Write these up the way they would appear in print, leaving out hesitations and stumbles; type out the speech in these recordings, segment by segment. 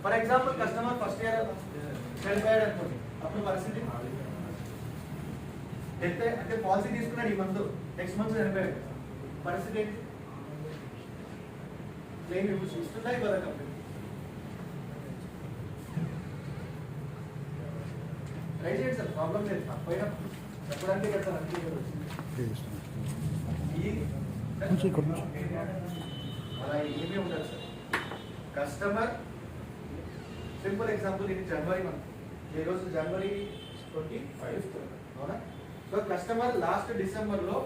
For example customer first year చనిపోయాడు అనుకోండి, అప్పుడు పరిస్థితి డెత్ అంటే పాలసీ తీసుకున్నాడు ఈ మంత్, నెక్స్ట్ మంత్ చనిపోయాడు, పరిస్థితి ఏంటి? క్లెయిమ్ ఇప్పుడు ఇస్తున్నాయి కదా కంపెనీ. ట్రై చేయండి సార్, ప్రాబ్లం లేదు. పైన చెప్పడానికి కదా సార్ అలా ఏమీ ఉండదు సార్. కస్టమర్ సింపుల్ ఎగ్జాంపుల్, ఇది జనవరి మంత్, ఈ రోజు జనవరి 25 అవునా? సో కస్టమర్ లాస్ట్ డిసెంబర్లో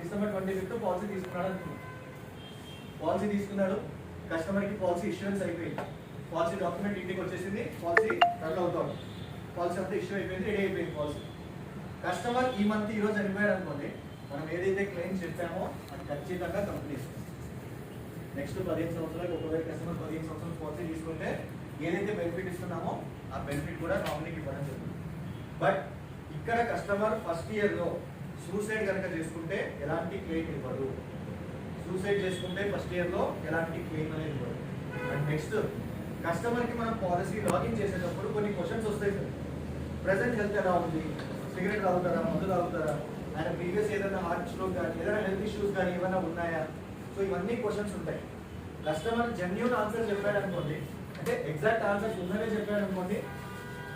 డిసెంబర్ 25 పాలసీ తీసుకున్నాడు అనుకున్నాడు. పాలసీ తీసుకున్నాడు, కస్టమర్కి పాలసీ ఇష్యూరెన్స్ అయిపోయింది, పాలసీ డాక్యుమెంట్ ఇంటికి వచ్చేసింది, పాలసీ రన్ అవుతుంది, పాలసీ అంతా ఇష్యూ అయిపోయింది, రెడీ అయిపోయింది పాలసీ. కస్టమర్ ఈ మంత్ ఈరోజు చనిపోయాడు అనుకోండి, మనం ఏదైతే క్లెయిమ్ చెప్పామో అది ఖచ్చితంగా కంపెనీ ఇస్తుంది. నెక్స్ట్ 15 సంవత్సరాలకు ఒకవేళ కస్టమర్ 15 సంవత్సరాలు పాలసీ తీసుకుంటే ఏదైతే బెనిఫిట్ ఇస్తున్నామో ఆ బెనిఫిట్ కూడా నామినీకి ఇవ్వడం జరుగుతుంది. బట్ ఇక్కడ కస్టమర్ ఫస్ట్ ఇయర్లో సూసైడ్ కనుక చేసుకుంటే ఎలాంటి క్లెయిమ్ ఇవ్వదు. సూసైడ్ చేసుకుంటే ఫస్ట్ ఇయర్లో ఎలాంటి క్లెయిమ్ అనేది ఇవ్వదు. అండ్ నెక్స్ట్ కస్టమర్కి మనం పాలసీ లాగిన్ చేసేటప్పుడు కొన్ని క్వశ్చన్స్ వస్తాయి సార్. ప్రజెంట్ హెల్త్ ఎలా ఉంది, సిగరెట్ తాగుతారా, మందు తాగుతారా, ఆయన ప్రీవియస్ ఏదైనా హార్ట్ స్ట్రోక్ కానీ ఏదైనా హెల్త్ ఇష్యూస్ కానీ ఏమైనా ఉన్నాయా, సో ఇవన్నీ క్వశ్చన్స్ ఉంటాయి. కస్టమర్ జెన్యూన్ ఆన్సర్ చెప్పాడు అనుకోండి, అంటే ఎగ్జాక్ట్ ఆన్సర్స్ ఉన్నదే చెప్పాడు అనుకోండి,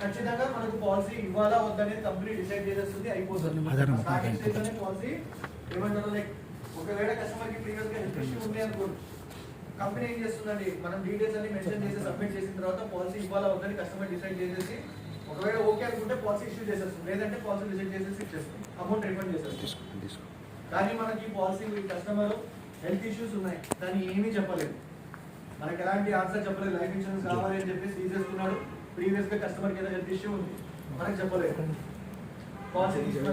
ఖచ్చితంగా మనకు పాలసీ ఇవ్వాలా వద్దనేది కంపెనీ డిసైడ్ చేసేస్తుంది, అయిపోతుంది. స్టార్టింగ్ స్టేజ్ అనే పాలసీ ఏమంటారు, లైక్ ఒకవేళ కస్టమర్కి ప్రీవియస్ గా హెల్త్ ఇష్యూ ఉంది అనుకోండి, కంపెనీ ఏం చేస్తుందండి, మనం డీటెయిల్స్ అన్ని మెన్షన్ చేసి సబ్మిట్ చేసిన తర్వాత పాలసీ ఇవ్వాలా వద్దని కస్టమర్ డిసైడ్ చేసేసి ఒకవేళ ఓకే అనుకుంటే పాలసీ ఇష్యూ చేసేస్తుంది, లేదంటే పాలసీ రిజెక్ట్ చేసేసి ఇచ్చేస్తుంది, అమౌంట్ రిఫండ్ చేసేస్తుంది. కానీ మనకి పాలసీ కస్టమర్ హెల్త్ ఇష్యూస్ ఉన్నాయి కానీ ఏమీ చెప్పలేదు, మనకి ఎలాంటి ఆన్సర్ చెప్పలేదు. లైఫ్ ఇన్సూరెన్స్ కావాలి అని చెప్పేసి తీసేసుకున్నాడు, ప్రీవియస్ గా కస్టమర్కి ఏదో హెల్త్ ఇష్యూ ఉంది మనకు చెప్పలేదు, పాలసీ తీసుకున్న